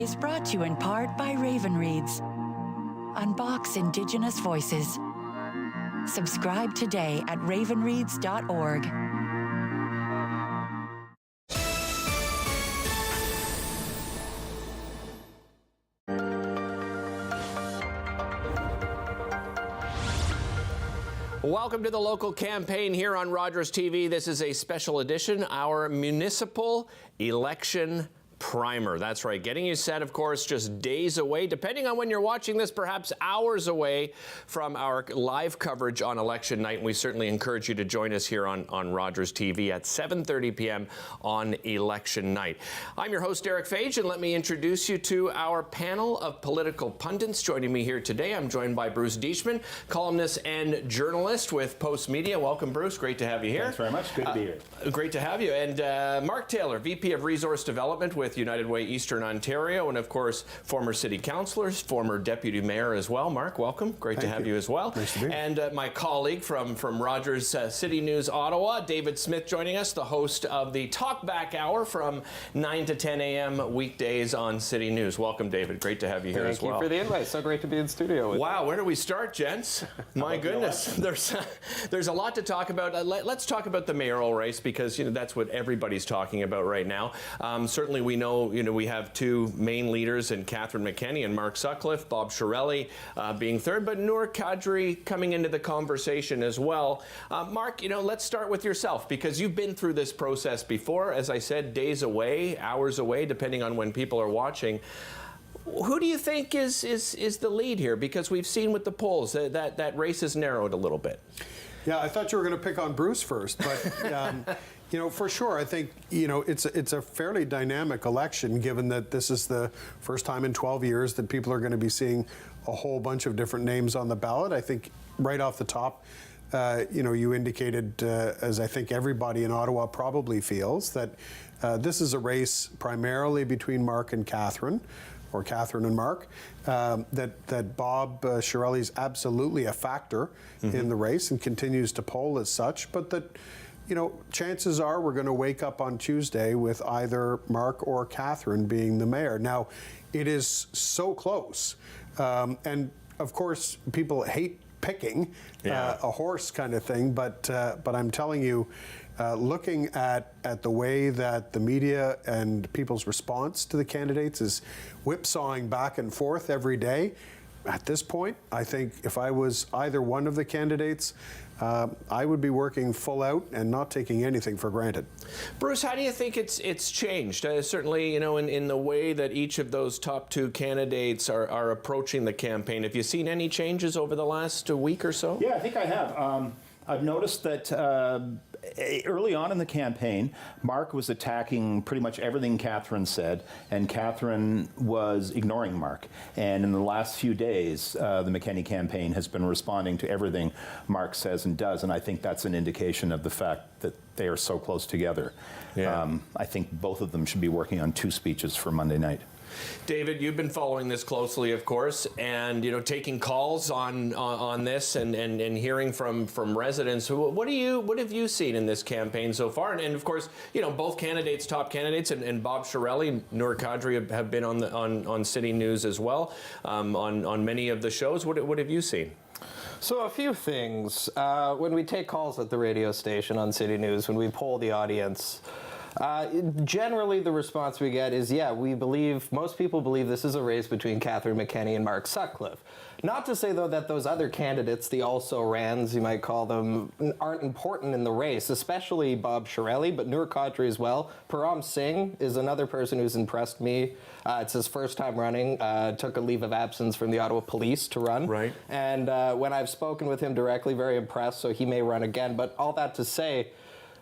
is brought to you in part by Raven Reads. Unbox Indigenous voices. Subscribe today at ravenreads.org. Welcome to the local campaign here on Rogers TV. This is a special edition, our municipal election primer. That's right, getting you set, of course, just days away, depending on when you're watching this, perhaps hours away from our live coverage on election night. And we certainly encourage you to join us here on Rogers TV at 7:30 p.m. on election night. I'm your host, Derick Fage, and let me introduce you to our panel of political pundits. Joining me here today, I'm joined by Bruce Deachman, columnist and journalist with Post Media. Welcome, Bruce. Great to have you here. Thanks very much. Good to be here. Great to have you. And Mark Taylor, VP of Resource Development with United Way Eastern Ontario, and of course, former City Councillor, former Deputy Mayor as well. Mark, welcome. Great to have you as well. Nice to be here. And my colleague from Rogers City News Ottawa, David Smith, joining us, the host of the Talkback Hour from 9 to 10 a.m. weekdays on City News. Welcome, David. Great to have you here as well. Thank you for the invite. So great to be in studio with you. Wow, where do we start, gents? My goodness, there's a lot to talk about. Let's talk about the mayoral race, because that's what everybody's talking about right now. Certainly, we know we have two main leaders in Catherine McKenney and Mark Sutcliffe, Bob Shirelli being third, but Noor Kadri coming into the conversation as well. Mark, let's start with yourself, because you've been through this process before. As I said, days away, hours away, depending on when people are watching. Who do you think is the lead here? Because we've seen with the polls that race is narrowed a little bit. Yeah, I thought you were going to pick on Bruce first, but for sure, I think it's a fairly dynamic election, given that this is the first time in 12 years that people are going to be seeing a whole bunch of different names on the ballot. I think right off the top, you indicated, as I think everybody in Ottawa probably feels, that this is a race primarily between Mark and Catherine, or Catherine and Mark, that Bob Shirelli is absolutely a factor in the race and continues to poll as such, but that chances are we're going to wake up on Tuesday with either Mark or Catherine being the mayor. Now, it is so close, and of course, people hate picking a horse kind of thing, but I'm telling you, looking at the way that the media and people's response to the candidates is whipsawing back and forth every day, at this point, I think if I was either one of the candidates, I would be working full out and not taking anything for granted. Bruce, how do you think it's changed? Certainly, in the way that each of those top two candidates are approaching the campaign. Have you seen any changes over the last week or so? Yeah, I think I have. I've noticed that early on in the campaign, Mark was attacking pretty much everything Catherine said, and Catherine was ignoring Mark. And in the last few days, the McKenney campaign has been responding to everything Mark says and does, and I think that's an indication of the fact that they are so close together. Yeah. I think both of them should be working on two speeches for Monday night. David, you've been following this closely, of course, and taking calls on this and hearing from residents. What have you seen in this campaign so far? And of course, both candidates, top candidates, and Bob Shirelli, Noor Kadri have been on City News as well, on many of the shows. What have you seen? So a few things. When we take calls at the radio station on City News, when we poll the audience, generally the response we get is, most people believe this is a race between Catherine McKenney and Mark Sutcliffe. Not to say, though, that those other candidates, the also-rans, you might call them, aren't important in the race, especially Bob Shirelli, but Noor Kadri as well. Param Singh is another person who's impressed me. It's his first time running, took a leave of absence from the Ottawa Police to run. Right. And when I've spoken with him directly, very impressed, so he may run again. But all that to say,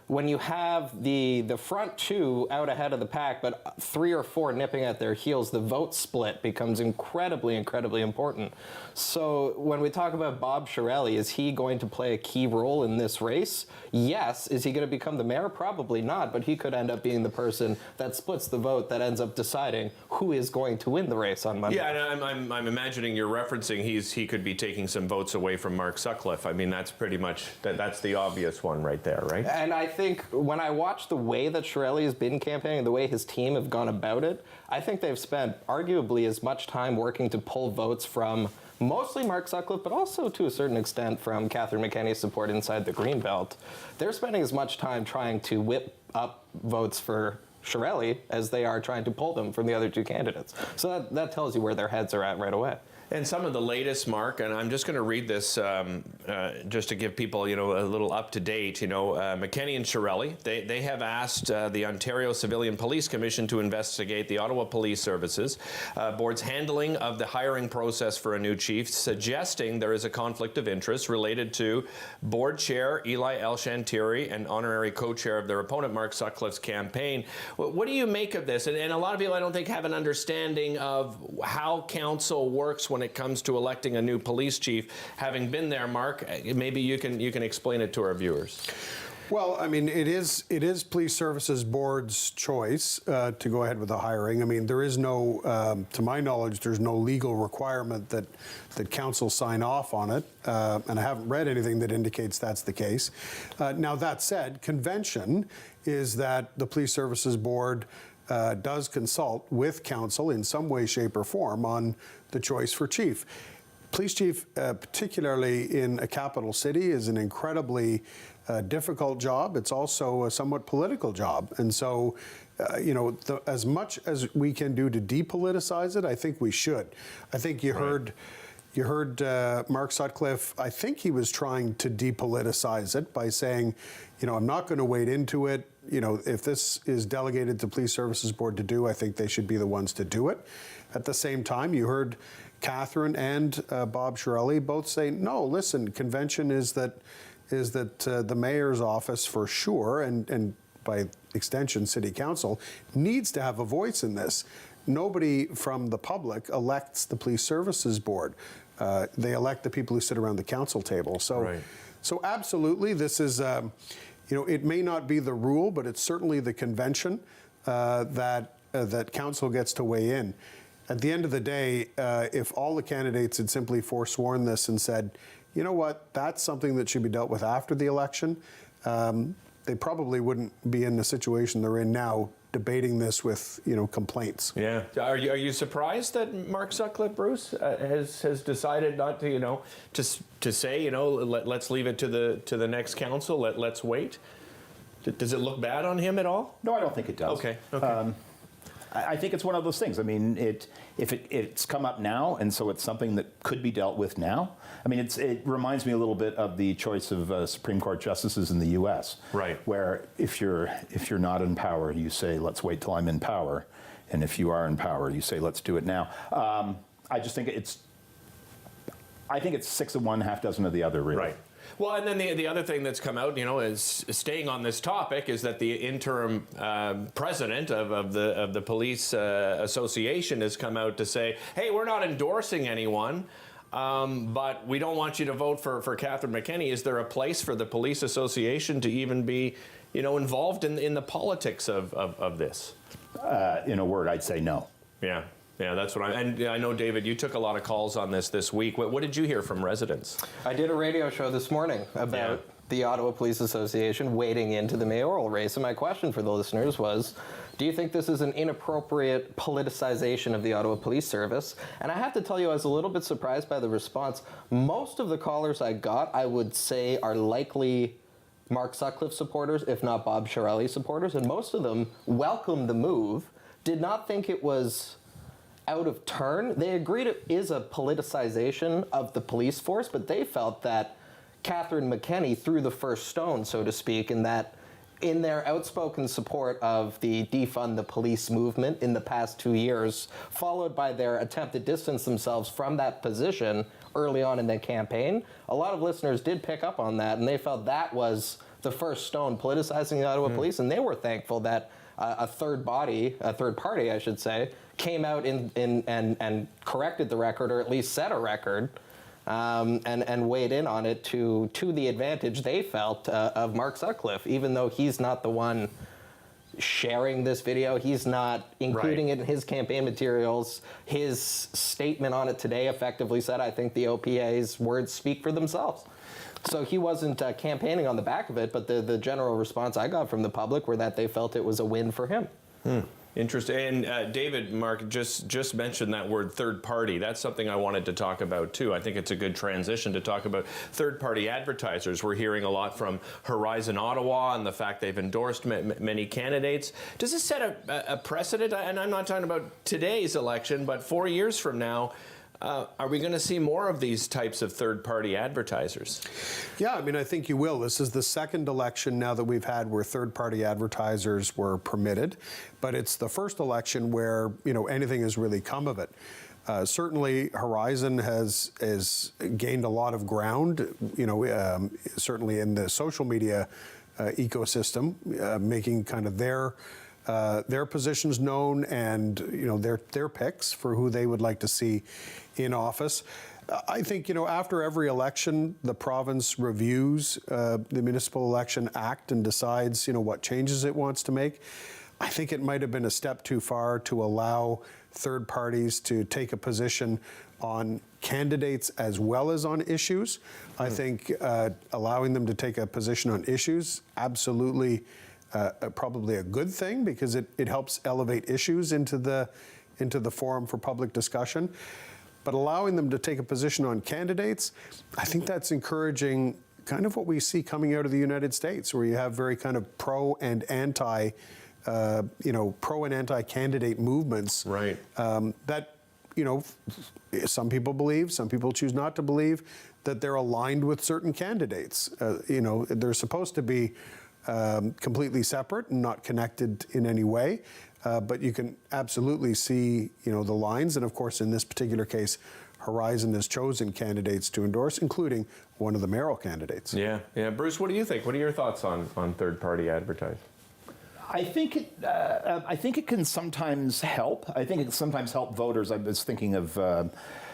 when you have the front two out ahead of the pack, but 3 or 4 nipping at their heels, the vote split becomes incredibly, incredibly important. So when we talk about Bob Shirelli, is he going to play a key role in this race? Yes. Is he going to become the mayor? Probably not, but he could end up being the person that splits the vote, that ends up deciding who is going to win the race on Monday. Yeah, and I'm imagining you're referencing he could be taking some votes away from Mark Sutcliffe. I mean, that's pretty much, that's the obvious one right there, right? And I think when I watch the way that Shirelli has been campaigning, the way his team have gone about it, I think they've spent arguably as much time working to pull votes from mostly Mark Sutcliffe, but also to a certain extent from Catherine McKenny's support inside the Greenbelt. They're spending as much time trying to whip up votes for Shirelli as they are trying to pull them from the other two candidates. So that tells you where their heads are at right away. And some of the latest, Mark, and I'm just going to read this just to give people, a little up to date. McKenny and Shirelli, they have asked the Ontario Civilian Police Commission to investigate the Ottawa Police Services Board's handling of the hiring process for a new chief, suggesting there is a conflict of interest related to Board Chair Eli Elshantiri and honorary co-chair of their opponent, Mark Sutcliffe's campaign. What do you make of this? And a lot of people, I don't think, have an understanding of how council works when it comes to electing a new police chief. Having been there, Mark, maybe you can explain it to our viewers. Well, I mean, it is Police Services Board's choice to go ahead with the hiring. I mean, there is no, to my knowledge, there's no legal requirement that council sign off on it, and I haven't read anything that indicates that's the case. Now, that said, convention is that the Police Services Board does consult with council in some way, shape, or form on the choice for chief. Police chief, particularly in a capital city, is an incredibly difficult job. It's also a somewhat political job. And so, as much as we can do to depoliticize it, I think we should. I think you heard Mark Sutcliffe, I think he was trying to depoliticize it by saying, I'm not going to wade into it. If this is delegated to Police Services Board to do, I think they should be the ones to do it. At the same time, you heard Catherine and Bob Shirelli both say, no, listen, convention is that the mayor's office for sure, and by extension, city council, needs to have a voice in this. Nobody from the public elects the Police Services Board. They elect the people who sit around the council table. So, right. So absolutely, this is, it may not be the rule, but it's certainly the convention that council gets to weigh in. At the end of the day, if all the candidates had simply forsworn this and said, you know what, that's something that should be dealt with after the election, they probably wouldn't be in the situation they're in now, debating this with complaints. Yeah. Are you surprised that Mark Sutcliffe, Bruce, has decided not to to say let's leave it to the next council, let's wait? Does it look bad on him at all? No, I don't think it does. Okay. I think it's one of those things. I mean, it's come up now, and so it's something that could be dealt with now. I mean, it reminds me a little bit of the choice of Supreme Court justices in the U.S. Right. Where if you're not in power, you say, let's wait till I'm in power, and if you are in power, you say, let's do it now. I just think it's 6 of one, half dozen of the other, really. Right. Well, and then the other thing that's come out, is staying on this topic, is that the interim president of the police association has come out to say, hey, we're not endorsing anyone, but we don't want you to vote for Catherine McKenny. Is there a place for the police association to even be, involved in the politics of this? In a word, I'd say no. Yeah. Yeah, that's what and I know, David, you took a lot of calls on this week. What did you hear from residents? I did a radio show this morning about the Ottawa Police Association wading into the mayoral race, and my question for the listeners was, do you think this is an inappropriate politicization of the Ottawa Police Service? And I have to tell you, I was a little bit surprised by the response. Most of the callers I got, I would say, are likely Mark Sutcliffe supporters, if not Bob Shirelli supporters, and most of them welcomed the move, did not think it was out of turn. They agreed it is a politicization of the police force, but they felt that Catherine McKenny threw the first stone, so to speak, in that in their outspoken support of the defund the police movement in the past 2 years, followed by their attempt to distance themselves from that position early on in the campaign, a lot of listeners did pick up on that, and they felt that was the first stone politicizing the Ottawa police, and they were thankful that a third party, I should say, came out and corrected the record, or at least set a record, and weighed in on it to the advantage they felt of Mark Sutcliffe, even though he's not the one sharing this video. He's not including it in his campaign materials. His statement on it today effectively said, I think the OPA's words speak for themselves. So he wasn't campaigning on the back of it, but the general response I got from the public were that they felt it was a win for him. Interesting. And David, Mark just mentioned that word third party. That's something I wanted to talk about too. I think it's a good transition to talk about third party advertisers. We're hearing a lot from Horizon Ottawa and the fact they've endorsed many candidates. Does this set a precedent? And I'm not talking about today's election, but 4 years from now, are we going to see more of these types of third-party advertisers? Yeah, I mean, I think you will. This is the second election now that we've had where third-party advertisers were permitted, but it's the first election where, you know, anything has really come of it. Certainly, Horizon has gained a lot of ground, you know, certainly in the social media ecosystem, making kind of their positions known and, you know, their picks for who they would like to see in office. I think, you know, after every election, the province reviews the Municipal Election Act and decides, you know, what changes it wants to make. I think it might have been a step too far to allow third parties to take a position on candidates as well as on issues. I think allowing them to take a position on issues, absolutely probably a good thing, because it helps elevate issues into the forum for public discussion. But allowing them to take a position on candidates, I think that's encouraging kind of what we see coming out of the United States, where you have very kind of pro and anti candidate movements. Right. That, you know, some people believe, some people choose not to believe that they're aligned with certain candidates. You know, they're supposed to be completely separate and not connected in any way. But you can absolutely see, you know, the lines. And of course, in this particular case, Horizon has chosen candidates to endorse, including one of the mayoral candidates. Yeah. Bruce, what do you think? What are your thoughts on third-party advertising? I think it can sometimes help. I think it can sometimes help voters. I was thinking of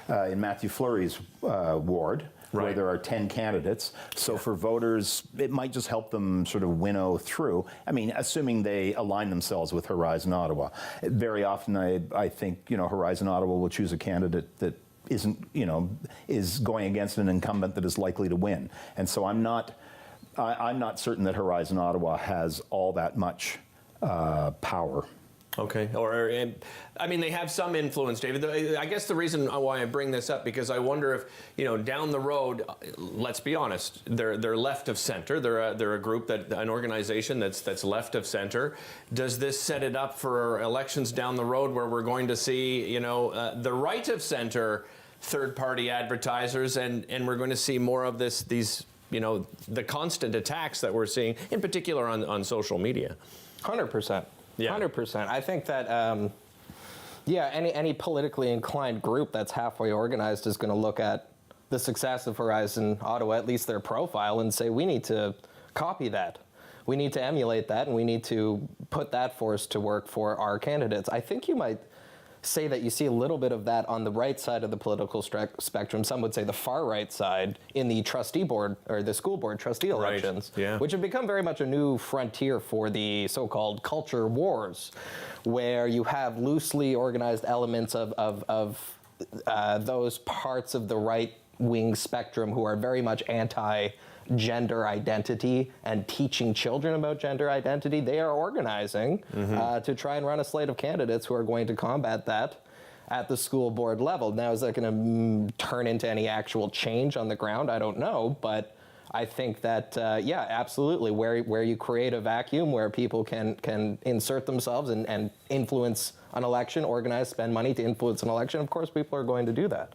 in Matthew Fleury's ward, where there are 10 candidates. So for voters, it might just help them sort of winnow through. I mean, assuming they align themselves with Horizon Ottawa. Very often, I think, you know, Horizon Ottawa will choose a candidate that isn't, you know, is going against an incumbent that is likely to win. And so I'm not certain that Horizon Ottawa has all that much power. Okay. I mean, they have some influence, David. I guess the reason why I bring this up, because I wonder if, you know, down the road, let's be honest, they're left of center. They're a group, an organization that's left of center. Does this set it up for elections down the road where we're going to see, you know, the right of center third-party advertisers, and we're going to see more of these, you know, the constant attacks that we're seeing, in particular on social media? 100%. Yeah. 100%. I think that, any politically inclined group that's halfway organized is going to look at the success of Horizon Ottawa, at least their profile, and say, we need to copy that. We need to emulate that, and we need to put that force to work for our candidates. I think you might say that you see a little bit of that on the right side of the political spectrum. Some would say the far right side in the trustee board or the school board trustee elections, which have become very much a new frontier for the so-called culture wars, where you have loosely organized elements of those parts of the right-wing spectrum who are very much anti-gender identity and teaching children about gender identity. They are organizing to try and run a slate of candidates who are going to combat that at the school board level. Now, is that going to turn into any actual change on the ground? I don't know, but I think that, absolutely, where you create a vacuum where people can insert themselves and influence an election, organize, spend money to influence an election, of course people are going to do that.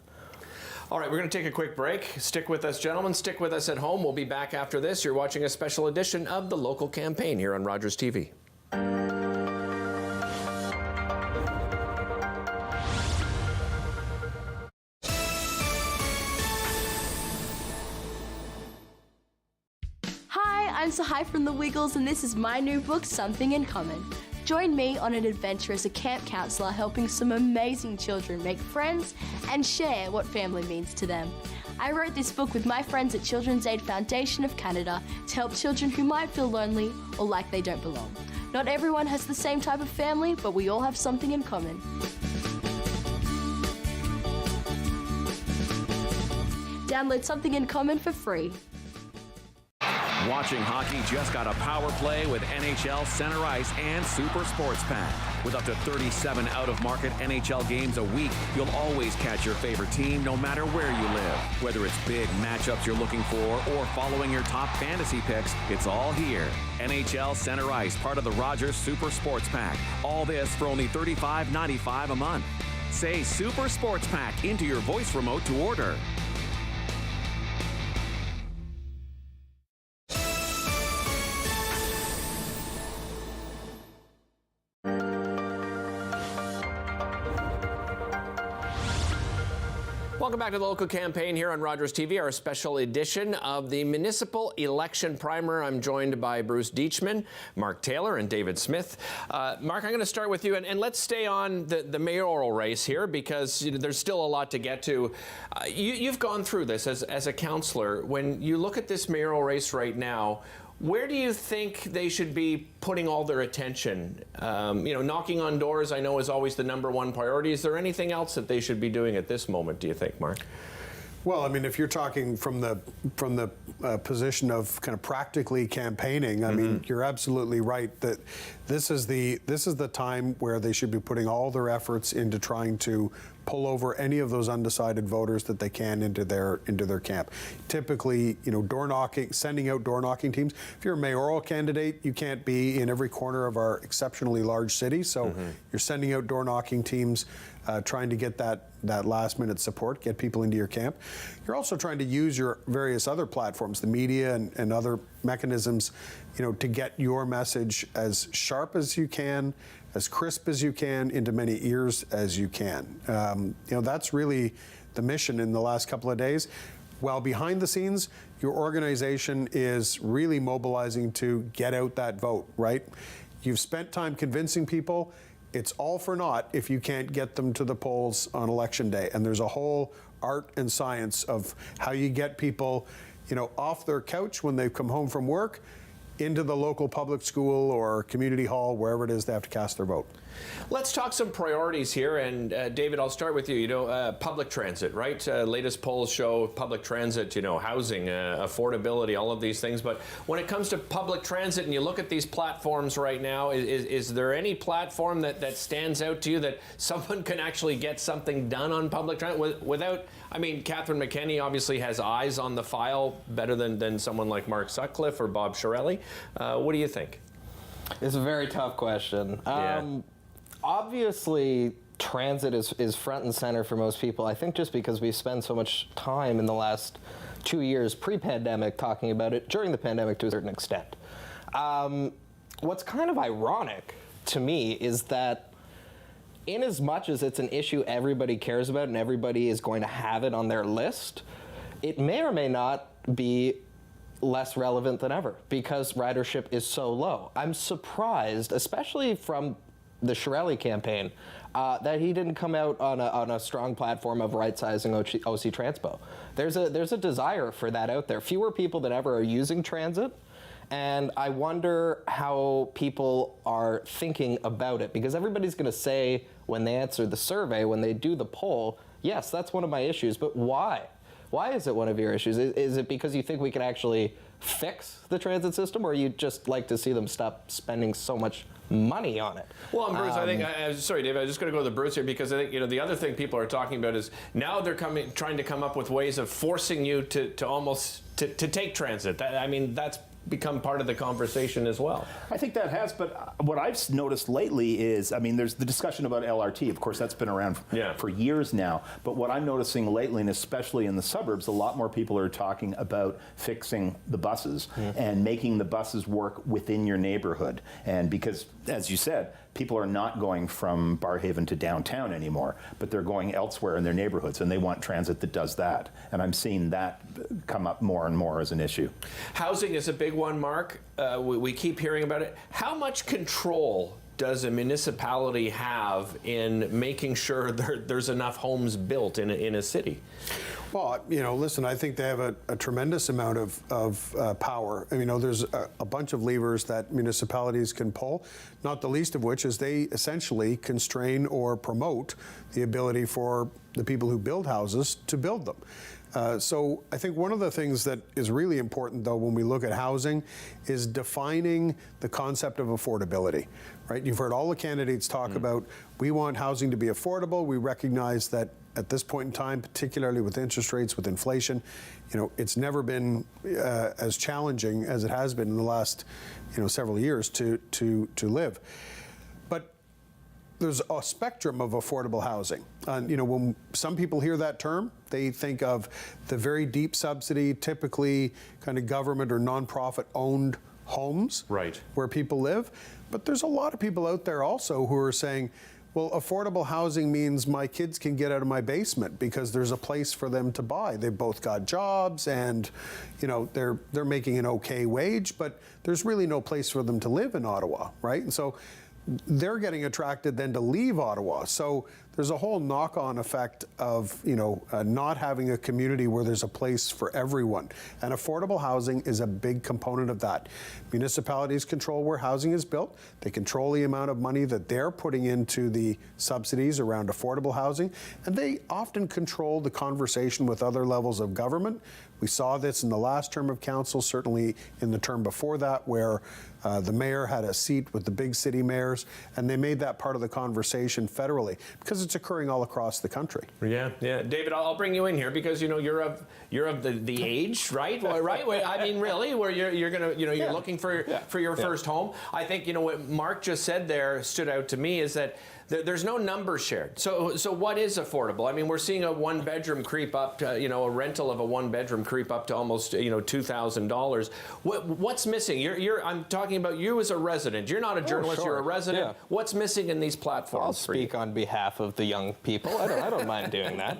All right, we're going to take a quick break. Stick with us, gentlemen. Stick with us at home. We'll be back after this. You're watching a special edition of the Local Campaign here on Rogers TV. Hi, I'm Sahai from The Wiggles, and this is my new book, Something in Common. Join me on an adventure as a camp counsellor helping some amazing children make friends and share what family means to them. I wrote this book with my friends at Children's Aid Foundation of Canada to help children who might feel lonely or like they don't belong. Not everyone has the same type of family, but we all have something in common. Download Something in Common for free. watching hockey just got a power play with NHL Center Ice and Super Sports Pack. With up to 37 out-of-market NHL games a week, you'll always catch your favorite team no matter where you live. Whether it's big matchups you're looking for or following your top fantasy picks, it's all here. NHL Center Ice, part of the Rogers Super Sports Pack. All this for only $35.95 a month. Say Super Sports Pack into your voice remote to order. Welcome back to the local campaign here on Rogers TV, our special edition of the Municipal Election Primer. I'm joined by Bruce Deachman, Mark Taylor, and David Smith. Mark, I'm going to start with you, and let's stay on the mayoral race here because there's still a lot to get to. You've gone through this as a councillor. When you look at this mayoral race right now, where do you think they should be putting all their attention? Knocking on doors, I know, is always the #1 priority. Is there anything else that they should be doing at this moment, do you think, Mark? Well, I mean, if you're talking from the position of kind of practically campaigning, I mean, you're absolutely right that this is the time where they should be putting all their efforts into trying to pull over any of those undecided voters that they can into their camp. Typically, door knocking, sending out door knocking teams. If you're a mayoral candidate, you can't be in every corner of our exceptionally large city, so you're sending out door knocking teams, trying to get that last minute support, get people into your camp. You're also trying to use your various other platforms, the media and other mechanisms, to get your message as sharp as you can, as crisp as you can, into many ears as you can. That's really the mission in the last couple of days. While behind the scenes, your organization is really mobilizing to get out that vote, right? You've spent time convincing people. It's all for naught if you can't get them to the polls on election day. And there's a whole art and science of how you get people, off their couch when they've come home from work, into the local public school or community hall, wherever it is they have to cast their vote. Let's talk some priorities here, and David, I'll start with you. Public transit, right? Latest polls show public transit, housing, affordability, all of these things. But when it comes to public transit, and you look at these platforms right now, is there any platform that stands out to you that someone can actually get something done on public transit without? I mean, Catherine McKenney obviously has eyes on the file better than someone like Mark Sutcliffe or Bob Shirelli. What do you think? It's a very tough question. Obviously, transit is front and center for most people. I think just because we've spent so much time in the last 2 years pre-pandemic talking about it, during the pandemic to a certain extent. What's kind of ironic to me is that in as much as it's an issue everybody cares about and everybody is going to have it on their list, it may or may not be less relevant than ever because ridership is so low. I'm surprised, especially from the Shirelli campaign, that he didn't come out on a strong platform of right-sizing OC Transpo. There's a desire for that out there. Fewer people than ever are using transit, and I wonder how people are thinking about it, because everybody's going to say when they answer the survey, when they do the poll, yes, that's one of my issues, but why? Why is it one of your issues? Is it because you think we can actually fix the transit system, or you just like to see them stop spending so much money on it? Well, and Bruce, I think, sorry, Dave, I was just going to go to the Bruce here because I think, the other thing people are talking about is now they're trying to come up with ways of forcing you to almost take transit. That's become part of the conversation as well. I think that has, but what I've noticed lately is, there's the discussion about LRT. Of course, that's been around for years now. But what I'm noticing lately, and especially in the suburbs, a lot more people are talking about fixing the buses and making the buses work within your neighborhood. And because, as you said, people are not going from Barrhaven to downtown anymore, but they're going elsewhere in their neighborhoods, and they want transit that does that. And I'm seeing that come up more and more as an issue. Housing is a big one, Mark. We keep hearing about it. How much control does a municipality have in making sure there's enough homes built in a city? Well, listen, I think they have a tremendous amount of power. There's a bunch of levers that municipalities can pull, not the least of which is they essentially constrain or promote the ability for the people who build houses to build them. So I think one of the things that is really important, though, when we look at housing is defining the concept of affordability, right? You've heard all the candidates talk about, we want housing to be affordable. We recognize that at this point in time, particularly with interest rates, with inflation, it's never been as challenging as it has been in the last, several years to live. But there's a spectrum of affordable housing. When some people hear that term, they think of the very deep subsidy, typically kind of government or nonprofit owned homes, right, where people live. But there's a lot of people out there also who are saying, well, affordable housing means my kids can get out of my basement because there's a place for them to buy. They've both got jobs and, they're making an okay wage, but there's really no place for them to live in Ottawa, right? And so they're getting attracted then to leave Ottawa. So there's a whole knock-on effect of, not having a community where there's a place for everyone. And affordable housing is a big component of that. Municipalities control where housing is built. They control the amount of money that they're putting into the subsidies around affordable housing. And they often control the conversation with other levels of government. We saw this in the last term of council, certainly in the term before that, where the mayor had a seat with the big city mayors, and they made that part of the conversation federally because it's occurring all across the country. Yeah. David, I'll bring you in here because you're of the age, right? Well, right. I mean, really, where you're gonna you're looking for your first home. I think what Mark just said there stood out to me is that there's no number shared. So what is affordable? I mean, we're seeing a one-bedroom creep up to, a rental of a one-bedroom creep up to almost, $2,000. What's missing? I'm talking about you as a resident. You're not a journalist. You're a resident. Yeah. What's missing in these platforms? I'll speak on behalf of the young people. I don't mind doing that.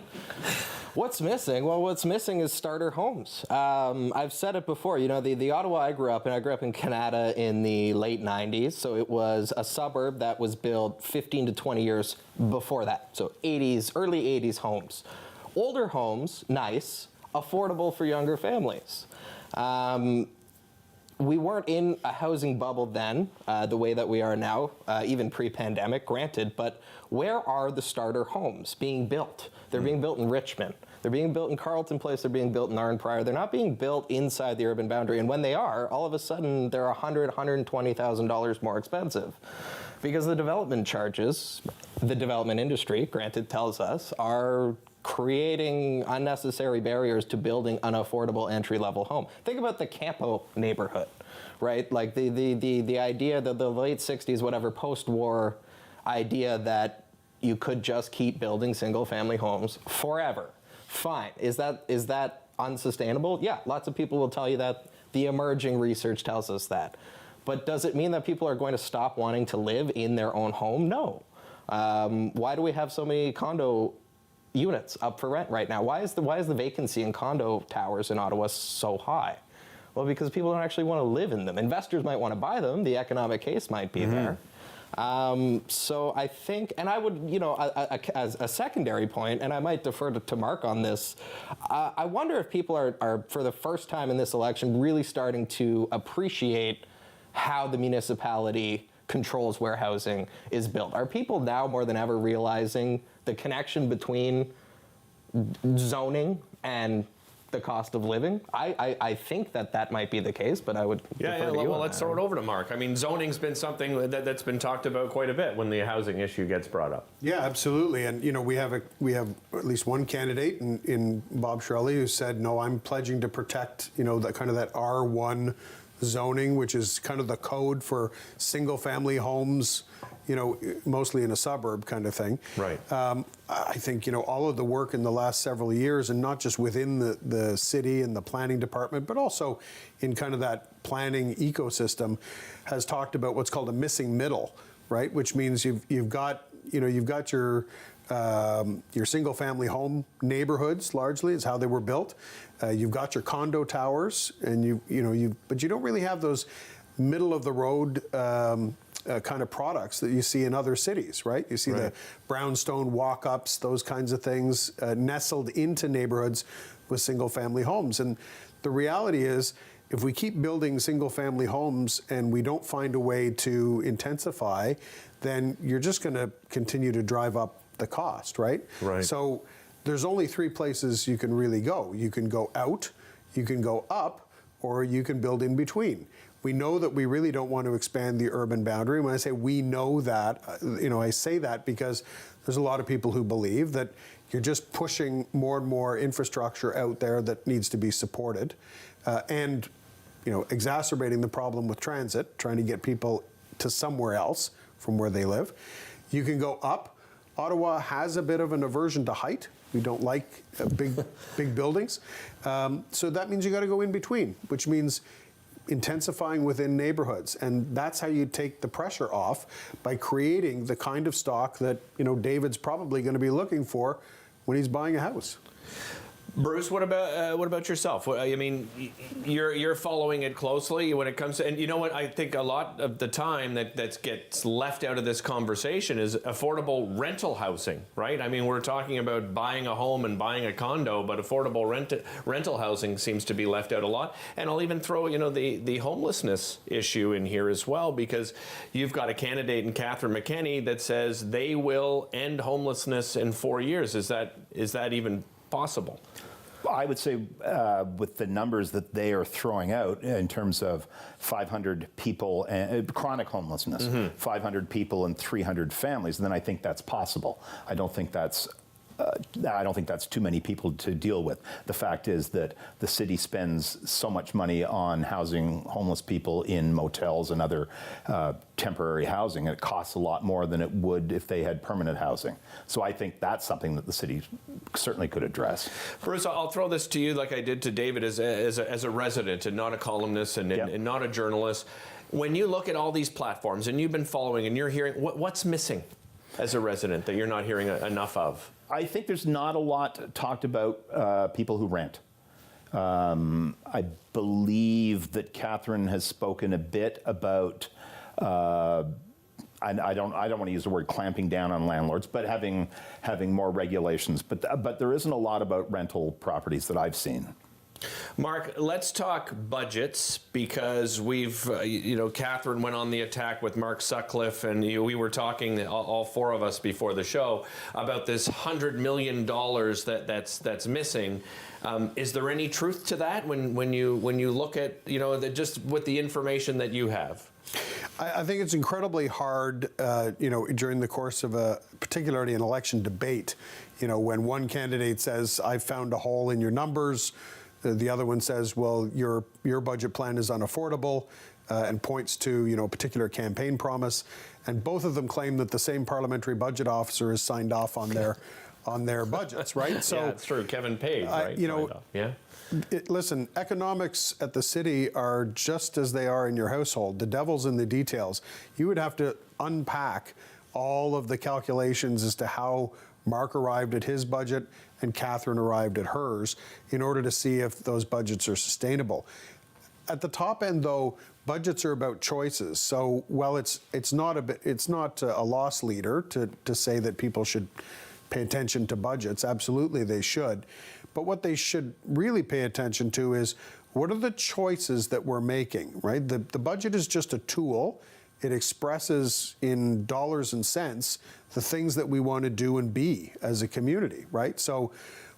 What's missing? Well, what's missing is starter homes. I've said it before. The Ottawa I grew up in Canada in the late 90s. So it was a suburb that was built 15 to 20 years before that. So early 80s homes. Older homes, nice, affordable for younger families. We weren't in a housing bubble then, the way that we are now, even pre-pandemic, granted, but where are the starter homes being built? They're being built in Richmond. They're being built in Carleton Place. They're being built in Arnprior. They're not being built inside the urban boundary. And when they are, all of a sudden, they're $100,000, $120,000 more expensive. Because the development charges, the development industry, granted, tells us, are creating unnecessary barriers to building an affordable entry-level home. Think about the Campo neighborhood, right? Like the idea that the late 60s, whatever, post-war idea that you could just keep building single-family homes forever. Fine. Is that unsustainable? Yeah, lots of people will tell you that. The emerging research tells us that. But does it mean that people are going to stop wanting to live in their own home? No. Why do we have so many condo units up for rent right now? Why is the vacancy in condo towers in Ottawa so high? Well, because people don't actually want to live in them. Investors might want to buy them. The economic case might be there. So I think, and I would, as a secondary point, and I might defer to Mark on this, I wonder if people are, for the first time in this election, really starting to appreciate how the municipality controls where housing is built. Are people now more than ever realizing the connection between zoning and the cost of living? I think that might be the case, but I would defer to you. Well, let's throw it over to Mark. I mean, zoning's been something that's been talked about quite a bit when the housing issue gets brought up. Yeah, absolutely. And we have at least one candidate in Bob Shirley who said, no, I'm pledging to protect that kind of that R1 zoning, which is kind of the code for single-family homes, mostly in a suburb kind of thing. Right. I think, all of the work in the last several years, and not just within the city and the planning department, but also in kind of that planning ecosystem, has talked about what's called a missing middle, right? Which means you've got your single-family home neighborhoods, largely, is how they were built. You've got your condo towers, and but you don't really have those middle-of-the-road kind of products that you see in other cities, right? You see the brownstone walk-ups, those kinds of things, nestled into neighborhoods with single-family homes. And the reality is, if we keep building single-family homes and we don't find a way to intensify, then you're just going to continue to drive up the cost, right? Right. So there's only three places you can really go. You can go out, you can go up, or you can build in between. We know that we really don't want to expand the urban boundary. When I say we know that, I say that because there's a lot of people who believe that you're just pushing more and more infrastructure out there that needs to be supported, and exacerbating the problem with transit, trying to get people to somewhere else from where they live. You can go up. Ottawa has a bit of an aversion to height. We don't like big buildings. So that means you got to go in between, which means intensifying within neighborhoods. And that's how you take the pressure off, by creating the kind of stock that David's probably going to be looking for when he's buying a house. Bruce, what about yourself? I mean, you're following it closely when it comes to, and you know what? I think a lot of the time that gets left out of this conversation is affordable rental housing, right? I mean, we're talking about buying a home and buying a condo, but affordable rental housing seems to be left out a lot. And I'll even throw, the homelessness issue in here as well, because you've got a candidate in Catherine McKenney that says they will end homelessness in 4 years. Is that even possible? I would say with the numbers that they are throwing out in terms of 500 people, chronic homelessness, 500 people and 300 families, then I think that's possible. I don't think that's too many people to deal with. The fact is that the city spends so much money on housing homeless people in motels and other temporary housing, and it costs a lot more than it would if they had permanent housing. So I think that's something that the city certainly could address. Bruce, I'll throw this to you like I did to David as a resident and not a columnist and not a journalist. When you look at all these platforms and you've been following and you're hearing, what's missing as a resident that you're not hearing enough of? I think there's not a lot talked about people who rent. I believe that Catherine has spoken a bit about, I don't want to use the word clamping down on landlords, but having more regulations. But there isn't a lot about rental properties that I've seen. Mark, let's talk budgets, because we've, Catherine went on the attack with Mark Sutcliffe, and we were talking, all four of us before the show, about this $100 million that's missing. Is there any truth to that when you look at, just with the information that you have? I think it's incredibly hard, during the course of particularly an election debate, when one candidate says, "I found a hole in your numbers," the other one says, "Well, your budget plan is unaffordable," and points to a particular campaign promise, and both of them claim that the same parliamentary budget officer has signed off on their budgets, right? So yeah, it's true. Kevin Page, right? Yeah. Listen, economics at the city are just as they are in your household. The devil's in the details. You would have to unpack all of the calculations as to how Mark arrived at his budget and Catherine arrived at hers in order to see if those budgets are sustainable. At the top end, though, budgets are about choices. So while it's not a loss leader to say that people should pay attention to budgets. Absolutely, they should. But what they should really pay attention to is, what are the choices that we're making, right? The budget is just a tool. It expresses in dollars and cents the things that we want to do and be as a community, right? So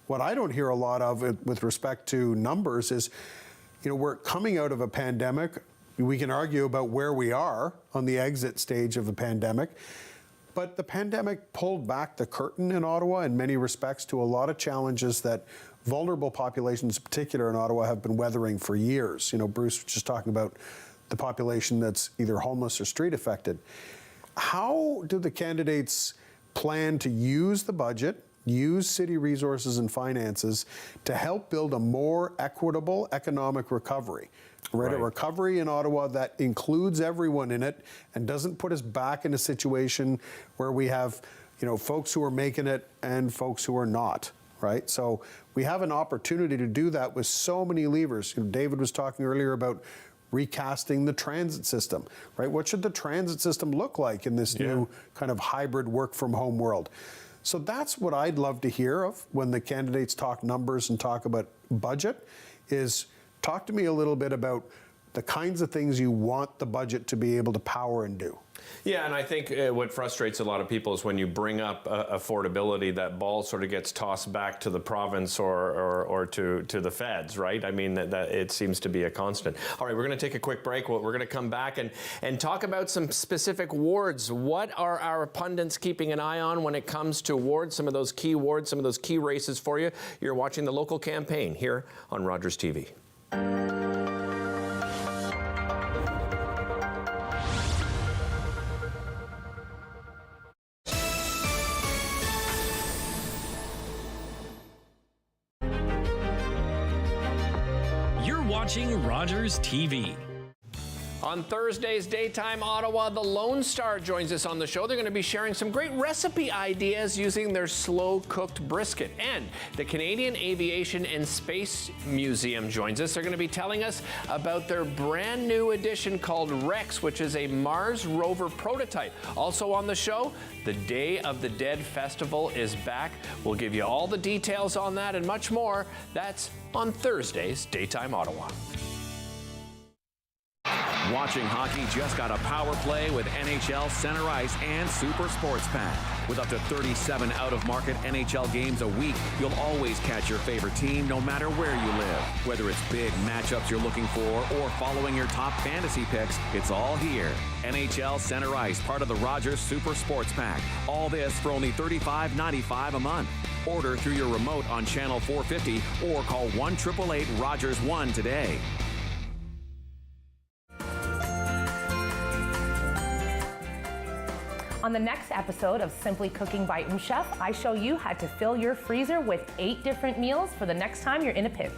what I don't hear a lot of with respect to numbers is, we're coming out of a pandemic. We can argue about where we are on the exit stage of a pandemic, but the pandemic pulled back the curtain in Ottawa in many respects to a lot of challenges that vulnerable populations, in particular in Ottawa, have been weathering for years. Bruce was just talking about the population that's either homeless or street affected. How do the candidates plan to use the budget, use city resources and finances to help build a more equitable economic recovery? Right. A recovery in Ottawa that includes everyone in it and doesn't put us back in a situation where we have, folks who are making it and folks who are not, right? So we have an opportunity to do that with so many levers. David was talking earlier about recasting the transit system, right? What should the transit system look like in this new kind of hybrid work from home world? So that's what I'd love to hear of when the candidates talk numbers and talk about budget, is talk to me a little bit about the kinds of things you want the budget to be able to power and do. Yeah, and I think what frustrates a lot of people is when you bring up affordability, that ball sort of gets tossed back to the province or to the feds, right? I mean, that it seems to be a constant. All right, we're going to take a quick break. We're going to come back and talk about some specific wards. What are our pundits keeping an eye on when it comes to wards, some of those key wards, some of those key races for you? You're watching the local campaign here on Rogers TV. Watching Rogers TV. On Thursday's Daytime Ottawa, the Lone Star joins us on the show. They're going to be sharing some great recipe ideas using their slow-cooked brisket. And the Canadian Aviation and Space Museum joins us. They're going to be telling us about their brand new edition called Rex, which is a Mars rover prototype. Also on the show, the Day of the Dead Festival is back. We'll give you all the details on that and much more. That's on Thursday's Daytime Ottawa. Watching hockey just got a power play with NHL Center Ice and Super Sports Pack. With up to 37 out-of-market NHL games a week, you'll always catch your favorite team no matter where you live. Whether it's big matchups you're looking for or following your top fantasy picks, it's all here. NHL Center Ice, part of the Rogers Super Sports Pack. All this for only $35.95 a month. Order through your remote on Channel 450 or call 1-888-ROGERS-1 today. On the next episode of Simply Cooking by Chef, I show you how to fill your freezer with 8 different meals for the next time you're in a pinch.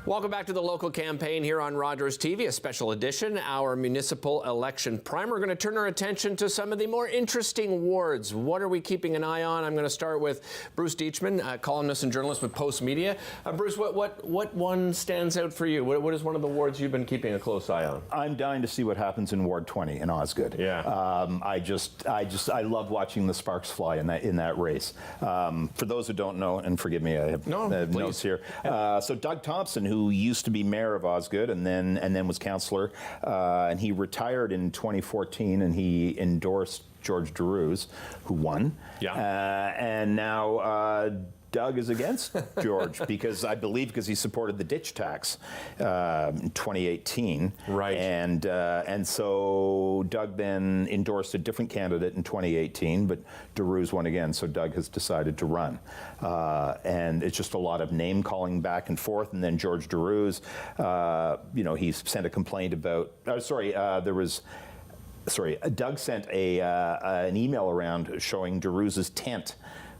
Welcome back to the local campaign here on Rogers TV, a special edition, our municipal election primer. We're going to turn our attention to some of the more interesting wards. What are we keeping an eye on? I'm going to start with Bruce Deachman, columnist and journalist with Post Media. Bruce, what one stands out for you? What is one of the wards you've been keeping a close eye on? I'm dying to see what happens in Ward 20 in Osgood. Yeah. I love watching the sparks fly in that race. For those who don't know, and forgive me, I have notes here. So Doug Thompson, who used to be mayor of Osgood and then was councillor, and he retired in 2014, and he endorsed George Deroux, who won. Yeah. And now Doug is against George because he supported the ditch tax in 2018. Right. And so Doug then endorsed a different candidate in 2018, but Deroux won again, so Doug has decided to run. And it's just a lot of name calling back and forth, and then George Deroux, he sent a complaint about, Doug sent an email around showing Deroux's tent,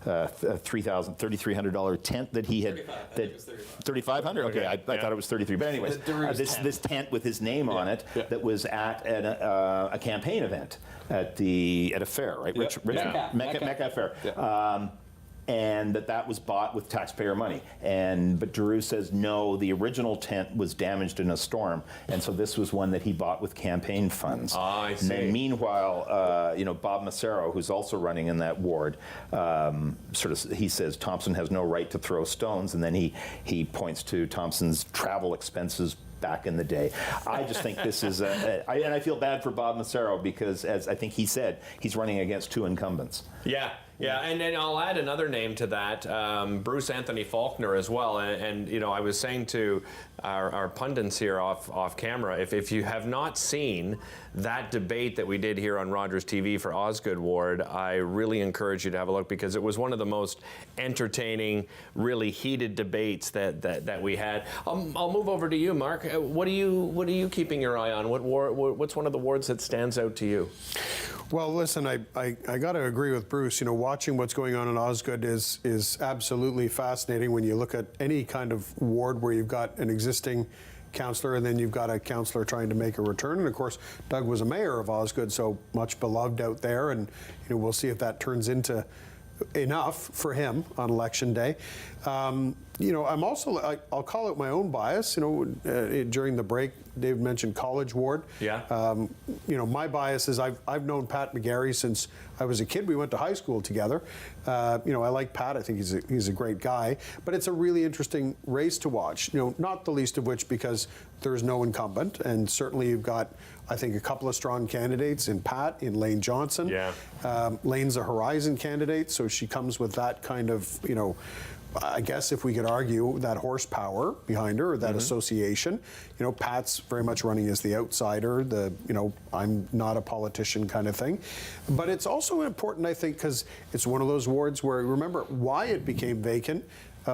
$3,300 tent that he had. $3,500. Okay, I thought it was 33. But anyways, this tent with his name on it that was at a campaign event at a fair, right? Metcalf Fair. Yeah. And that was bought with taxpayer money. But Deroux says, no, the original tent was damaged in a storm, and so this was one that he bought with campaign funds. I see. And then meanwhile, Bob Massaro, who's also running in that ward, he says Thompson has no right to throw stones, and then he points to Thompson's travel expenses back in the day. I just think this is and I feel bad for Bob Massaro because, as I think he said, he's running against 2 incumbents. Yeah. Yeah, and then I'll add another name to that, Bruce Anthony Faulkner as well. And I was saying to our pundits here off camera, if you have not seen that debate that we did here on Rogers TV for Osgood Ward, I really encourage you to have a look because it was one of the most entertaining, really heated debates that we had. I'll move over to you, Mark. What are you keeping your eye on? What's one of the wards that stands out to you? Well, listen, I got to agree with Bruce. Watching what's going on in Osgood is absolutely fascinating when you look at any kind of ward where you've got an existing councillor and then you've got a councillor trying to make a return. And of course, Doug was a mayor of Osgood, so much beloved out there. And we'll see if that turns into enough for him on election day. You know, I'm also, I'll call out my own bias. You know, during the break, David mentioned College Ward. Yeah. You know, my bias is I've known Pat McGarry since I was a kid. We went to high school together. You know, I like Pat. I think he's a great guy. But it's a really interesting race to watch. You know, not the least of which because there's no incumbent, and certainly you've got, I think, a couple of strong candidates in Pat, in Lane Johnson. Yeah. Lane's a Horizon candidate, so she comes with that kind of, you know, I guess if we could argue that horsepower behind her, or that association. You know, Pat's very much running as the outsider, the, you know, I'm not a politician kind of thing. But it's also important, I think, because it's one of those wards where, remember why it became vacant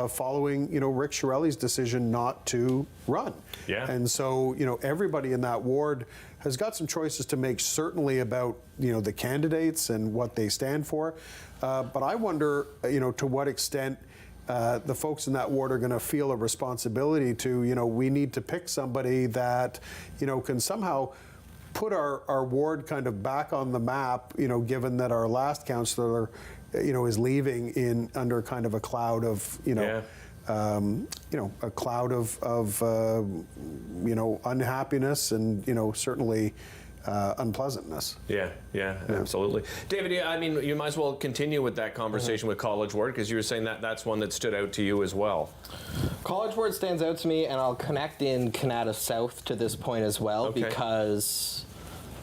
following, you know, Rick Shirelli's decision not to run. Yeah. And so, you know, everybody in that ward has got some choices to make, certainly about, you know, the candidates and what they stand for. But I wonder, you know, to what extent the folks in that ward are going to feel a responsibility to, you know, we need to pick somebody that, you know, can somehow put our ward kind of back on the map, you know, given that our last councillor, you know, is leaving in under kind of a cloud of, you know, you know, a cloud of you know, unhappiness and, you know, certainly unpleasantness. Yeah, absolutely. David, I mean, you might as well continue with that conversation with College Ward, because you were saying that that's one that stood out to you as well. College Ward stands out to me, and I'll connect in Kanata South to this point as well, because,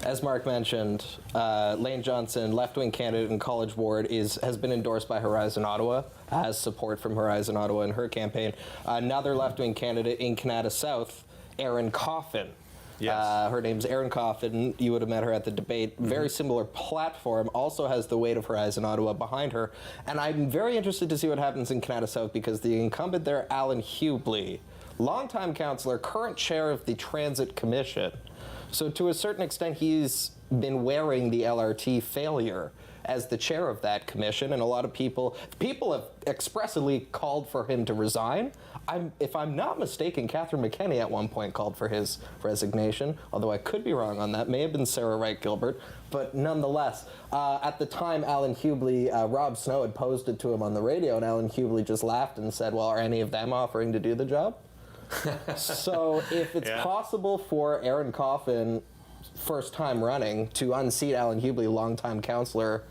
as Mark mentioned, Lane Johnson, left-wing candidate in College Ward, has been endorsed by Horizon Ottawa, has support from Horizon Ottawa in her campaign. Another left-wing candidate in Kanata South, Erin Coffin. Yes. Her name's Erin Coffin. You would have met her at the debate. Very similar platform. Also has the weight of Horizon Ottawa behind her. And I'm very interested to see what happens in Kanata South, because the incumbent there, Alan Hubley, longtime councillor, current chair of the Transit Commission. So to a certain extent, he's been wearing the LRT failure as the chair of that commission, and a lot of people have expressly called for him to resign. If I'm not mistaken, Catherine McKenney at one point called for his resignation, although I could be wrong on that. May have been Sarah Wright Gilbert, but nonetheless, at the time, Alan Hubley, Rob Snow had posed it to him on the radio, and Alan Hubley just laughed and said, well, are any of them offering to do the job? So if it's possible for Erin Coffin, first time running, to unseat Alan Hubley, longtime councillor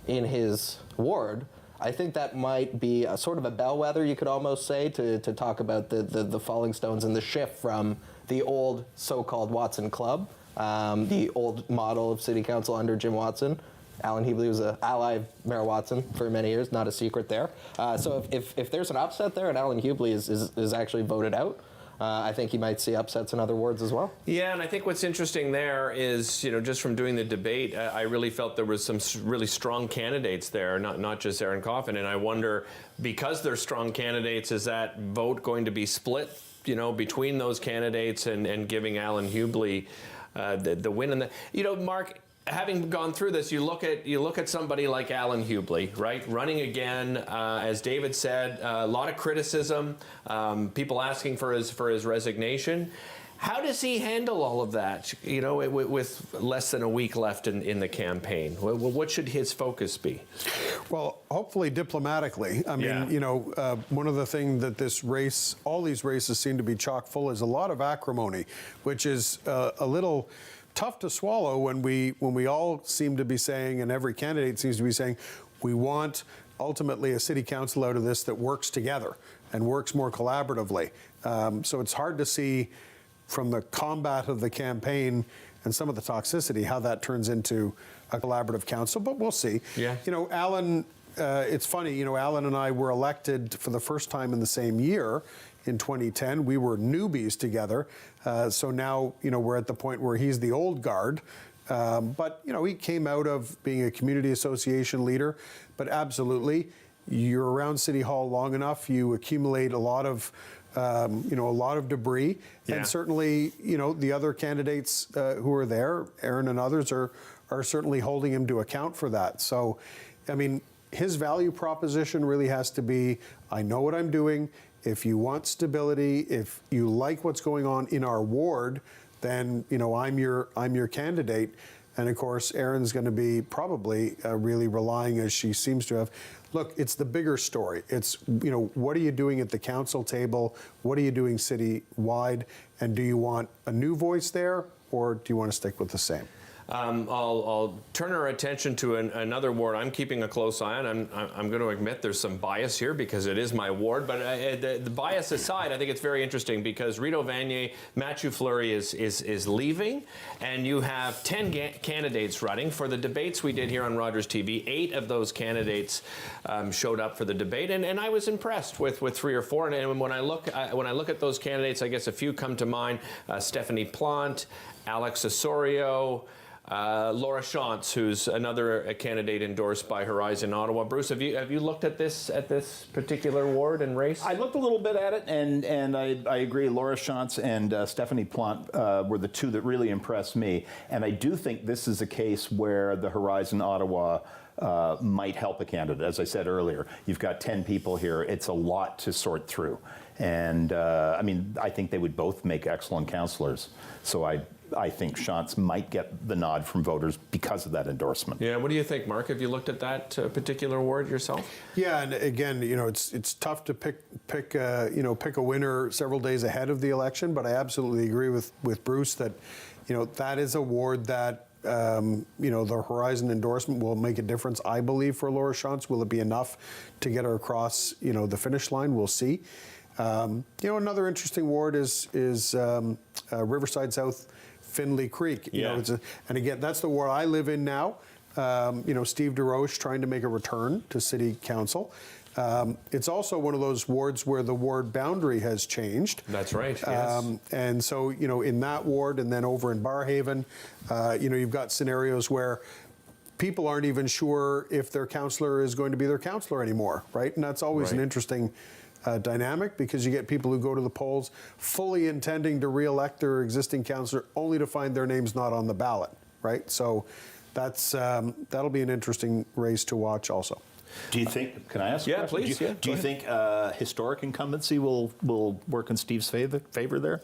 in his ward, I think that might be a sort of a bellwether, you could almost say, to talk about the falling stones and the shift from the old so-called Watson Club, the old model of city council under Jim Watson. Alan Hubley was an ally of Mayor Watson for many years, not a secret there. So if there's an upset there and Alan Hubley is actually voted out, I think you might see upsets in other wards as well. Yeah, and I think what's interesting there is, you know, just from doing the debate, I really felt there was some really strong candidates there, not just Erin Coffin. And I wonder, because they're strong candidates, is that vote going to be split, you know, between those candidates and giving Alan Hubley the win? And you know, Mark, having gone through this, you look at somebody like Alan Hubley, right, running again. As David said, a lot of criticism, people asking for his resignation. How does he handle all of that? You know, with less than a week left in the campaign, what should his focus be? Well, hopefully diplomatically. I mean, you know, one of the things that this race, all these races seem to be chock full, is a lot of acrimony, which is a little tough to swallow when we all seem to be saying, and every candidate seems to be saying, we want ultimately a city council out of this that works together and works more collaboratively. So it's hard to see from the combat of the campaign and some of the toxicity how that turns into a collaborative council, but we'll see. Yeah. You know, Alan, it's funny, you know, Alan and I were elected for the first time in the same year. In 2010, we were newbies together. So now, you know, we're at the point where he's the old guard. But, you know, he came out of being a community association leader. But absolutely, you're around City Hall long enough, you accumulate a lot of, you know, a lot of debris. Yeah. And certainly, you know, the other candidates who are there, Erin and others, are certainly holding him to account for that. So, I mean, his value proposition really has to be, I know what I'm doing. If you want stability, if you like what's going on in our ward, then, you know, I'm your candidate. And of course, Erin's going to be probably really relying, as she seems to have. Look, it's the bigger story. It's, you know, what are you doing at the council table? What are you doing city-wide? And do you want a new voice there, or do you want to stick with the same? I'll turn our attention to another ward I'm keeping a close eye on. I'm going to admit there's some bias here because it is my ward, but the bias aside, I think it's very interesting because Rideau Vanier, Mathieu Fleury is leaving, and you have 10 candidates running. For the debates we did here on Rogers TV, 8 of those candidates showed up for the debate, and I was impressed with 3 or 4. And when I look at those candidates, I guess a few come to mind: Stephanie Plante, Alex Osorio, Laura Shantz, who's another candidate endorsed by Horizon Ottawa. Bruce, have you looked at this particular ward and race? I looked a little bit at it, and I agree. Laura Shantz and Stephanie Plante were the 2 that really impressed me. And I do think this is a case where the Horizon Ottawa might help a candidate. As I said earlier, you've got 10 people here. It's a lot to sort through. And I mean, I think they would both make excellent councillors. So I think Shantz might get the nod from voters because of that endorsement. Yeah, what do you think, Mark? Have you looked at that particular ward yourself? Yeah, and again, you know, it's tough to pick a winner several days ahead of the election, but I absolutely agree with Bruce that, you know, that is a ward that you know, the Horizon endorsement will make a difference, I believe, for Laura Shantz. Will it be enough to get her across, you know, the finish line? We'll see. You know, another interesting ward is Riverside South, Findlay Creek. You know, and again, that's the ward I live in now. You know, Steve DeRoche trying to make a return to City Council. It's also one of those wards where the ward boundary has changed. That's right, yes. And so, you know, in that ward and then over in Barrhaven, you know, you've got scenarios where people aren't even sure if their councillor is going to be their councillor anymore, right? And that's always an interesting dynamic, because you get people who go to the polls fully intending to re-elect their existing councillor only to find their name's not on the ballot, right? So that's that'll be an interesting race to watch also. Do you think, can I ask a question? Please. Do you think historic incumbency will work in Steve's favor there?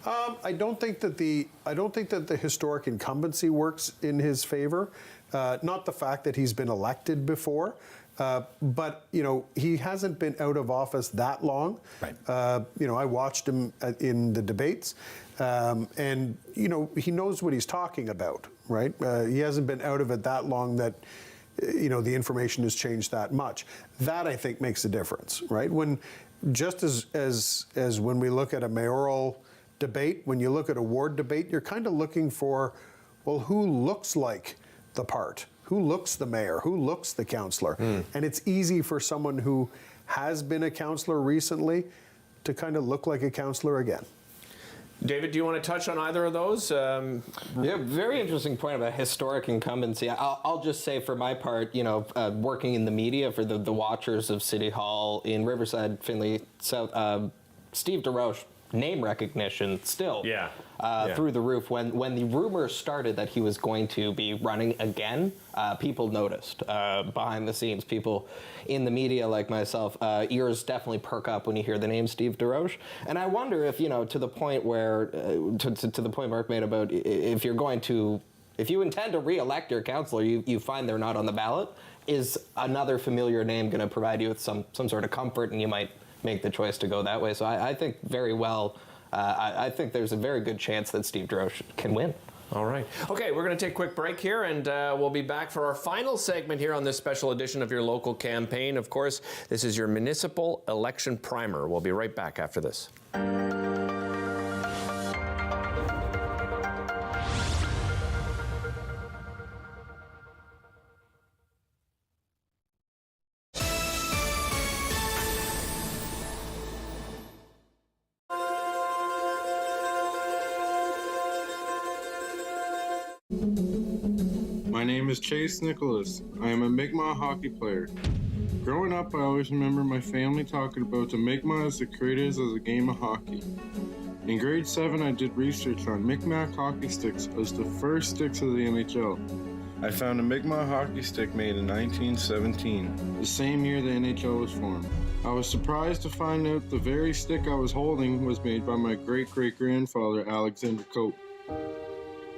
I don't think that the historic incumbency works in his favor. Not the fact that he's been elected before, but you know, he hasn't been out of office that long. Right. You know, I watched him in the debates, and you know, he knows what he's talking about. Right. He hasn't been out of it that long that, you know, the information has changed that much. That, I think, makes a difference, right? When, just as when we look at a mayoral debate, when you look at a ward debate, you're kind of looking for, well, who looks like the part? Who looks the mayor? Who looks the councillor? And it's easy for someone who has been a councillor recently to kind of look like a councillor again. David, do you want to touch on either of those? Yeah, very interesting point about historic incumbency. I'll just say, for my part, you know, working in the media for the watchers of City Hall in Riverside, Findlay South, Steve DeRoche, name recognition still through the roof. When the rumors started that he was going to be running again, people noticed behind the scenes. People in the media like myself, ears definitely perk up when you hear the name Steve DeRoche. And I wonder if, you know, to the point where, to the point Mark made about if you intend to re-elect your councillor, you find they're not on the ballot, is another familiar name going to provide you with some sort of comfort, and you might make the choice to go that way. So I think very well, I think there's a very good chance that Steve DeRoche can win. All right. Okay, we're going to take a quick break here, and we'll be back for our final segment here on this special edition of your local campaign. Of course, this is your municipal election primer. We'll be right back after this. My name is Chase Nicholas. I am a Mi'kmaq hockey player. Growing up, I always remember my family talking about the Mi'kmaq as the creators of the game of hockey. In grade 7, I did research on Mi'kmaq hockey sticks as the first sticks of the NHL. I found a Mi'kmaq hockey stick made in 1917, the same year the NHL was formed. I was surprised to find out the very stick I was holding was made by my great-great-grandfather, Alexander Cope.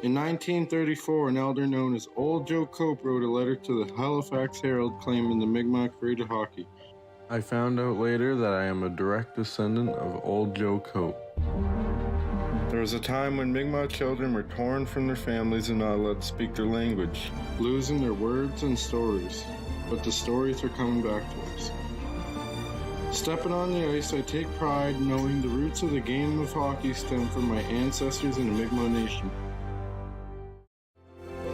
In 1934, an elder known as Old Joe Cope wrote a letter to the Halifax Herald claiming the Mi'kmaq created hockey. I found out later that I am a direct descendant of Old Joe Cope. There was a time when Mi'kmaq children were torn from their families and not allowed to speak their language, losing their words and stories. But the stories are coming back to us. Stepping on the ice, I take pride knowing the roots of the game of hockey stem from my ancestors in the Mi'kmaq Nation.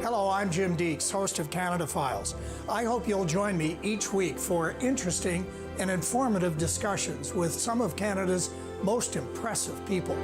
Hello, I'm Jim Deeks, host of Canada Files. I hope you'll join me each week for interesting and informative discussions with some of Canada's most impressive people.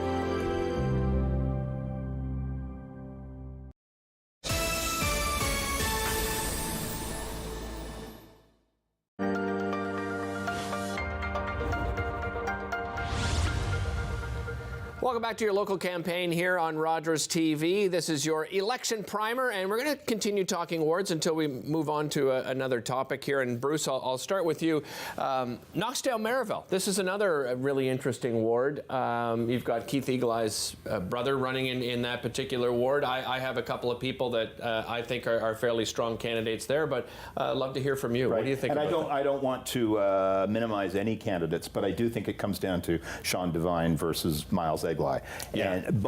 Welcome back to your local campaign here on Rogers TV. This is your election primer, and we're going to continue talking wards until we move on to another topic here. And Bruce, I'll start with you. Knoxdale Maryville. This is another really interesting ward. You've got Keith Eggly's brother running in that particular ward. I have a couple of people that I think are fairly strong candidates there, but love to hear from you. Right. What do you think? And I don't want to minimize any candidates, but I do think it comes down to Sean Devine versus Miles Eggline. Yeah. And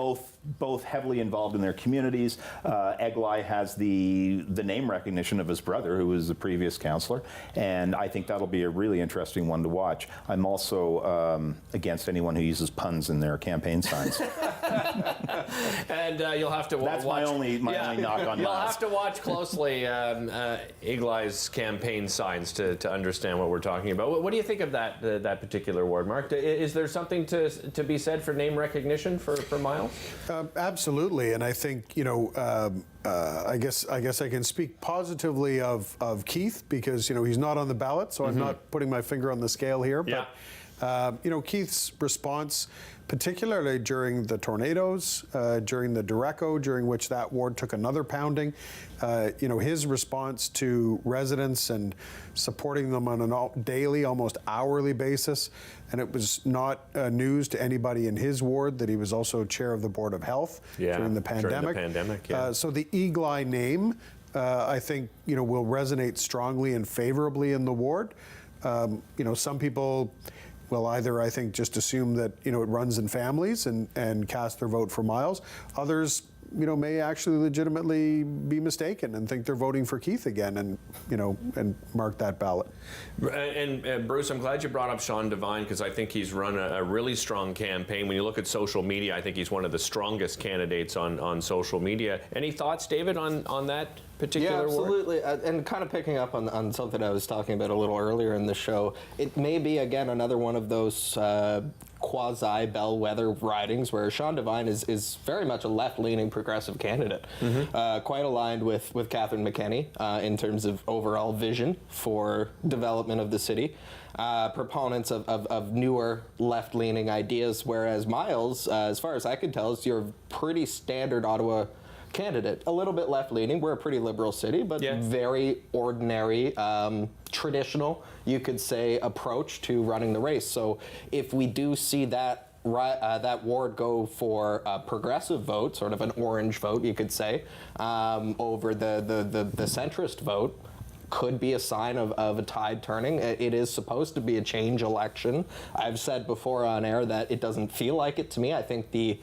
both heavily involved in their communities. Eggline has the name recognition of his brother, who was the previous councillor, and I think that'll be a really interesting one to watch. I'm also against anyone who uses puns in their campaign signs. And you'll have to watch. That's my only knock on You'll Miles. have to watch closely Eggly's campaign signs to understand what we're talking about. What do you think of that particular ward, Mark? Is there something to be said for name recognition for Miles? Absolutely, and I think I guess I can speak positively of Keith because he's not on the ballot, so I'm not putting my finger on the scale here. Yeah. But Keith's response, particularly during the tornadoes, during the Derecho, during which that ward took another pounding, his response to residents and supporting them on a daily, almost hourly basis. And it was not news to anybody in his ward that he was also chair of the Board of Health during the pandemic. So the Eggline name, I think, will resonate strongly and favorably in the ward. Some people will either, I think, just assume that it runs in families and cast their vote for Miles. Others, may actually legitimately be mistaken and think they're voting for Keith again, and mark that ballot. And Bruce, I'm glad you brought up Sean Devine because I think he's run a really strong campaign. When you look at social media, I think he's one of the strongest candidates on social media. Any thoughts, David, on that particular ward? Yeah, absolutely. And kind of picking up on something I was talking about a little earlier in the show, it may be, again, another one of those quasi-bellwether ridings where Sean Devine is very much a left-leaning progressive candidate, quite aligned with Catherine McKenney in terms of overall vision for development of the city. Proponents of newer left-leaning ideas, whereas Miles, as far as I can tell, is your pretty standard Ottawa candidate. A little bit left-leaning. We're a pretty liberal city, but very ordinary, traditional, you could say, approach to running the race. So if we do see that ward go for a progressive vote, sort of an orange vote, you could say, over the centrist vote, could be a sign of a tide turning. It is supposed to be a change election. I've said before on air that it doesn't feel like it to me. I think the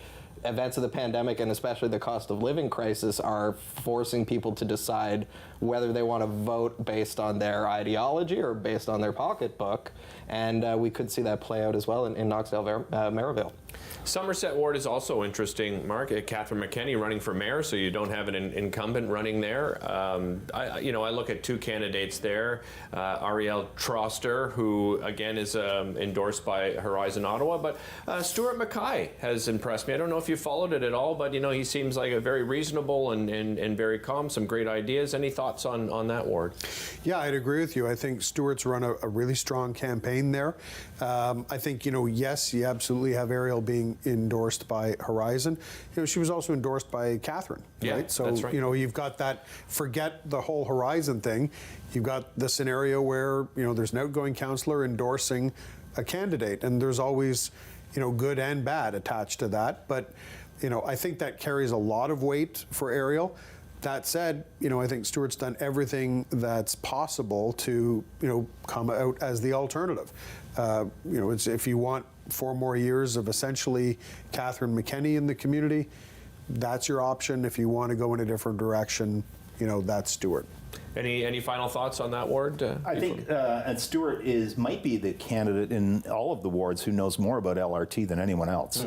events of the pandemic and especially the cost of living crisis are forcing people to decide whether they want to vote based on their ideology or based on their pocketbook. And we could see that play out as well in Knoxdale Maryville. Somerset Ward is also interesting, Mark. Catherine McKenney running for mayor, so you don't have an incumbent running there. I look at two candidates there. Ariel Troster, who again is endorsed by Horizon Ottawa, but Stuart Mackay has impressed me. I don't know if you followed it at all, but he seems like a very reasonable and very calm, some great ideas. Any thoughts on that ward? Yeah, I'd agree with you. I think Stuart's run a really strong campaign there. I think, yes, you absolutely have Ariel being endorsed by Horizon. She was also endorsed by Catherine, right? So, that's right. You've got that, forget the whole Horizon thing. You've got the scenario where, there's an outgoing councillor endorsing a candidate, and there's always, good and bad attached to that. But, I think that carries a lot of weight for Ariel. That said, I think Stuart's done everything that's possible to, come out as the alternative. It's, if you want 4 more years of essentially Catherine McKenney in the community, that's your option. If you want to go in a different direction, that's Stuart. Any final thoughts on that ward? I think and Stuart might be the candidate in all of the wards who knows more about LRT than anyone else,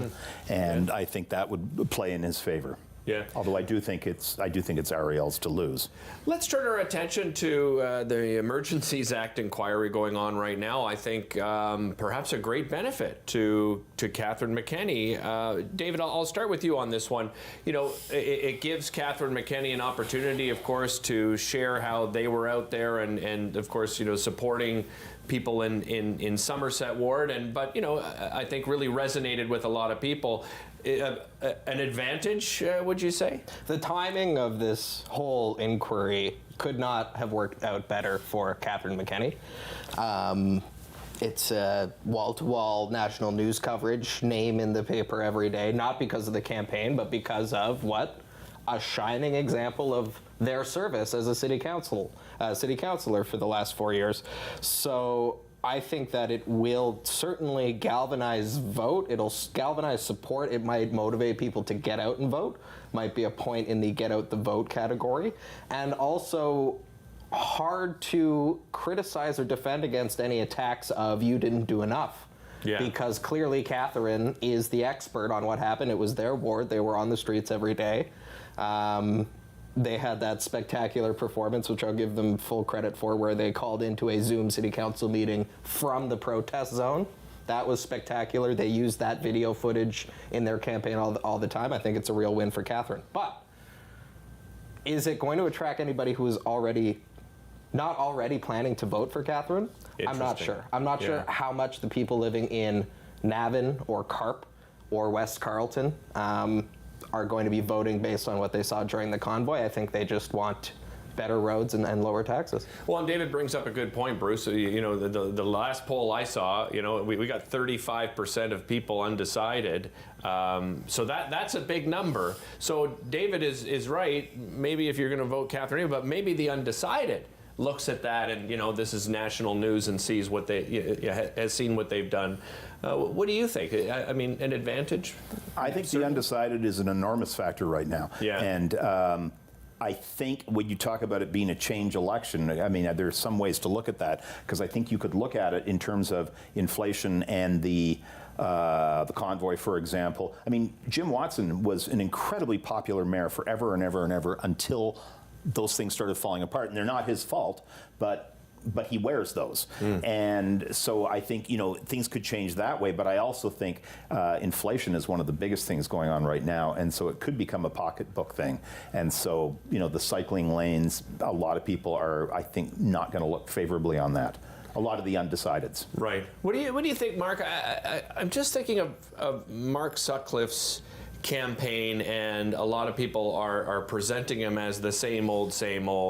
and I think that would play in his favor. Yeah. Although I do think it's Ariel's to lose. Let's turn our attention to the Emergencies Act Inquiry going on right now. I think perhaps a great benefit to Catherine McKenney. David, I'll start with you on this one. It gives Catherine McKenney an opportunity, of course, to share how they were out there and of course, supporting people in Somerset Ward, but I think really resonated with a lot of people. An advantage, would you say? The timing of this whole inquiry could not have worked out better for Catherine McKenney. It's wall-to-wall national news coverage, name in the paper every day, not because of the campaign, but because of what? A shining example of their service as a city councillor for the last 4 years. So I think that it will certainly galvanize vote. It'll galvanize support. It might motivate people to get out and vote. Might be a point in the get out the vote category. And also hard to criticize or defend against any attacks of you didn't do enough. Yeah. Because clearly Catherine is the expert on what happened. It was their ward. They were on the streets every day. They had that spectacular performance, which I'll give them full credit for, where they called into a Zoom city council meeting from the protest zone. That was spectacular. They used that video footage in their campaign all the time. I think it's a real win for Catherine. But is it going to attract anybody who is not already planning to vote for Catherine? I'm not sure. I'm not sure how much the people living in Navan or Carp or West Carleton are going to be voting based on what they saw during the convoy. I think they just want better roads and lower taxes. Well, and David brings up a good point, Bruce. The last poll I saw, we got 35% of people undecided. So that's a big number. So David is right. Maybe if you're going to vote Catherine, but maybe the undecided looks at that and this is national news and sees what has seen what they've done. What do you think? I mean, an advantage? I think the undecided is an enormous factor right now. Yeah. And I think when you talk about it being a change election, I mean, there's some ways to look at that, because I think you could look at it in terms of inflation and the convoy, for example. I mean, Jim Watson was an incredibly popular mayor forever and ever and ever until those things started falling apart, and they're not his fault, but he wears those. And so I think, things could change that way, but I also think inflation is one of the biggest things going on right now, and so it could become a pocketbook thing. And so, the cycling lanes, a lot of people are, I think, not going to look favorably on that. A lot of the undecideds. Right. What do you think, Mark? I'm just thinking of Mark Sutcliffe's campaign, and a lot of people are presenting him as the same old.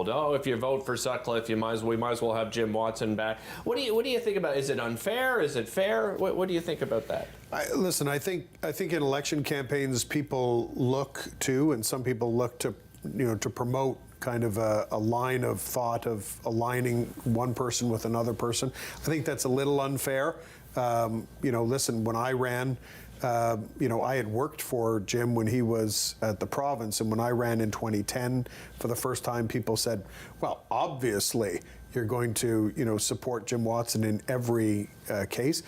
Oh, if you vote for Sutcliffe, we might as well have Jim Watson back. What do you think about? Is it unfair? Is it fair? What do you think about that? Listen, I think in election campaigns, people look to, and some people look to, to promote kind of a line of thought of aligning one person with another person. I think that's a little unfair. Listen, when I ran, I had worked for Jim when he was at the province, and when I ran in 2010 for the first time, people said, well, obviously you're going to, support Jim Watson in every case.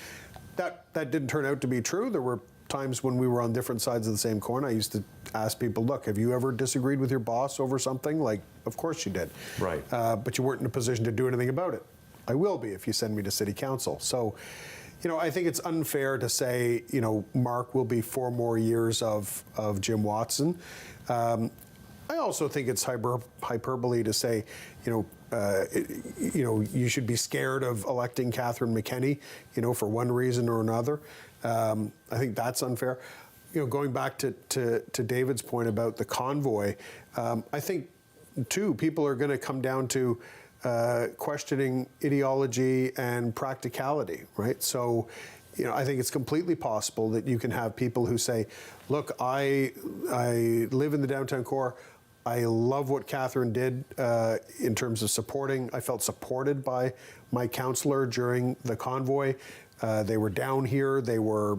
That didn't turn out to be true. There were times when we were on different sides of the same coin. I used to ask people, look, have you ever disagreed with your boss over something? Like, of course you did. Right. But you weren't in a position to do anything about it. I will be if you send me to city council. So, I think it's unfair to say, Mark will be 4 more years of Jim Watson. I also think it's hyperbole to say, you should be scared of electing Catherine McKenney, for one reason or another. I think that's unfair. Going back to David's point about the convoy, I think, too, people are going to come down to questioning ideology and practicality, right? So, I think it's completely possible that you can have people who say, look, I live in the downtown core. I love what Catherine did in terms of supporting. I felt supported by my councillor during the convoy. They were down here. They were,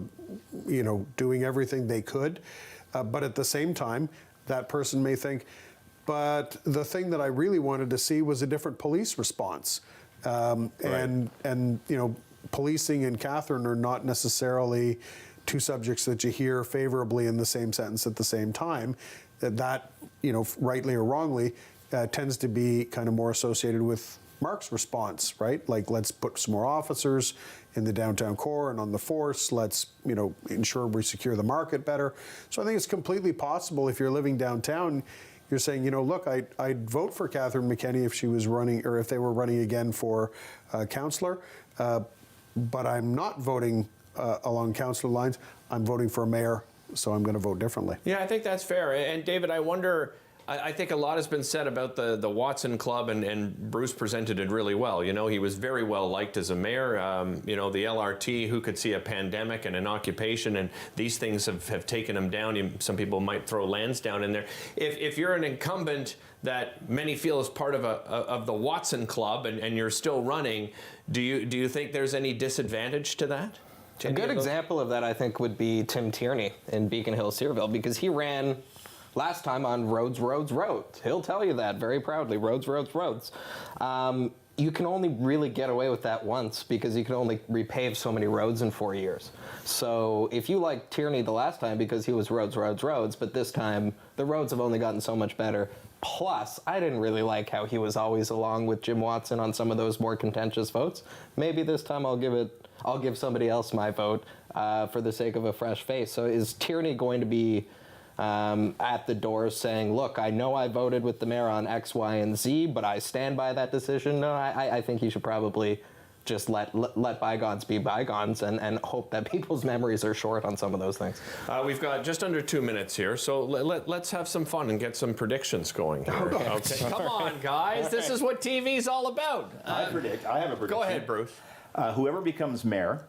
doing everything they could. But at the same time, that person may think, but the thing that I really wanted to see was a different police response. And policing and Catherine are not necessarily two subjects that you hear favorably in the same sentence at the same time. That rightly or wrongly, tends to be kind of more associated with Mark's response, right? Like, let's put some more officers in the downtown core and on the force. Let's, ensure we secure the market better. So I think it's completely possible if you're living downtown, you're saying, look, I'd vote for Catherine McKenney if she was running, or if they were running again for councillor, but I'm not voting along councillor lines. I'm voting for a mayor, so I'm going to vote differently. Yeah, I think that's fair. And David, I wonder, I think a lot has been said about the Watson Club, and Bruce presented it really well. He was very well liked as a mayor. The LRT, who could see a pandemic and an occupation, and these things have taken him down. Some people might throw Lansdowne in there. If you're an incumbent that many feel is part of the Watson Club, and you're still running, do you think there's any disadvantage to that? A good example of that, I think, would be Tim Tierney in Beacon Hill, Searville, because he ran last time on roads, roads, roads. He'll tell you that very proudly, roads, roads, roads. You can only really get away with that once because you can only repave so many roads in 4 years. So if you liked Tierney the last time because he was roads, roads, roads, but this time the roads have only gotten so much better. Plus, I didn't really like how he was always along with Jim Watson on some of those more contentious votes. Maybe this time I'll give somebody else my vote for the sake of a fresh face. So is Tierney going to be at the door saying, look, I know I voted with the mayor on X, Y, and Z, but I stand by that decision? No, I think he should probably just let bygones be bygones and hope that people's memories are short on some of those things. We've got just under 2 minutes here, so let's have some fun and get some predictions going here. Okay. Come on, guys. This is what TV's all about. I have a prediction. Go ahead, Bruce. Whoever becomes mayor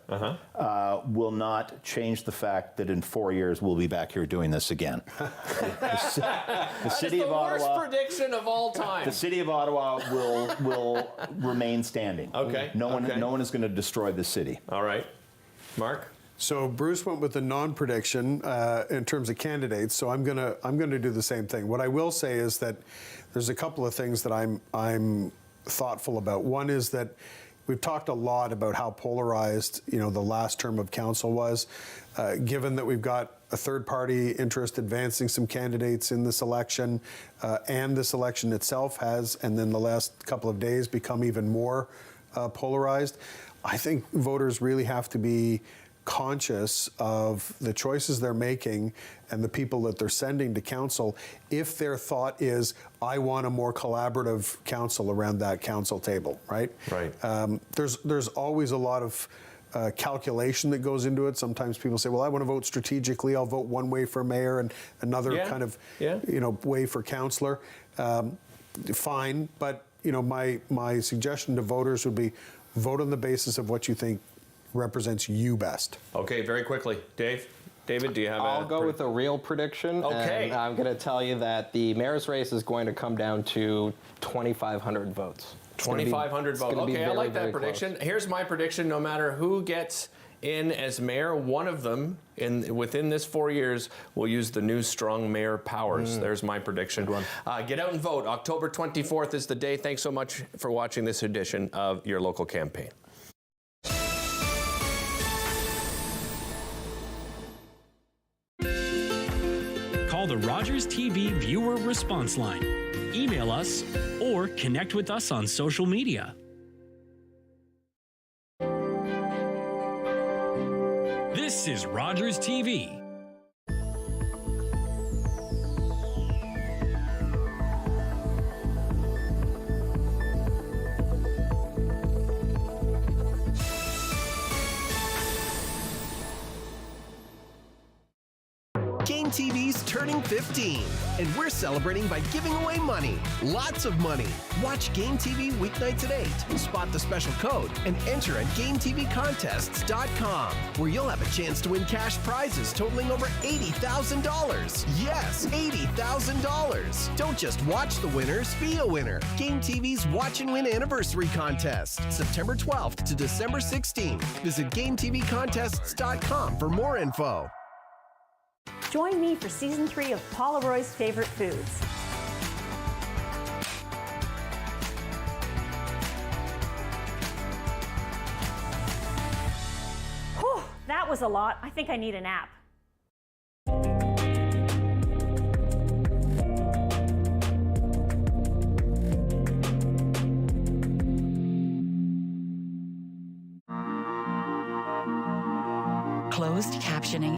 will not change the fact that in 4 years we'll be back here doing this again. The city of Ottawa, worst prediction of all time. The city of Ottawa will remain standing. Okay. No one is going to destroy the city. All right, Mark. So Bruce went with the non-prediction in terms of candidates. So I'm gonna do the same thing. What I will say is that there's a couple of things that I'm thoughtful about. One is that we've talked a lot about how polarized, the last term of council was. Given that we've got a third-party interest advancing some candidates in this election, and this election itself has, and then the last couple of days, become even more polarized, I think voters really have to be conscious of the choices they're making and the people that they're sending to council if their thought is, I want a more collaborative council around that council table, right? Right. There's always a lot of calculation that goes into it. Sometimes people say, well, I want to vote strategically. I'll vote one way for mayor and another kind of way for councillor. Fine, but my suggestion to voters would be vote on the basis of what you think represents you best. Okay, very quickly. David, do you have I'll go with a real prediction. Okay. And I'm going to tell you that the mayor's race is going to come down to 2,500 votes. 2,500 votes. Okay, I like that prediction. Close. Here's my prediction. No matter who gets in as mayor, one of them within this 4 years will use the new strong mayor powers. There's my prediction. Good one. Get out and vote. October 24th is the day. Thanks so much for watching this edition of Your Local Campaign. Call the Rogers TV viewer response line, email us, or connect with us on social media. This is Rogers TV. Game TV's turning 15, and we're celebrating by giving away money. Lots of money. Watch Game TV weeknights at 8. Spot the special code and enter at GameTVContests.com, where you'll have a chance to win cash prizes totaling over $80,000. Yes, $80,000. Don't just watch the winners, be a winner. Game TV's Watch and Win Anniversary Contest, September 12th to December 16th. Visit GameTVContests.com for more info. Join me for Season 3 of Paula Roy's Favorite Foods. Whew, that was a lot. I think I need a nap. Closed captioning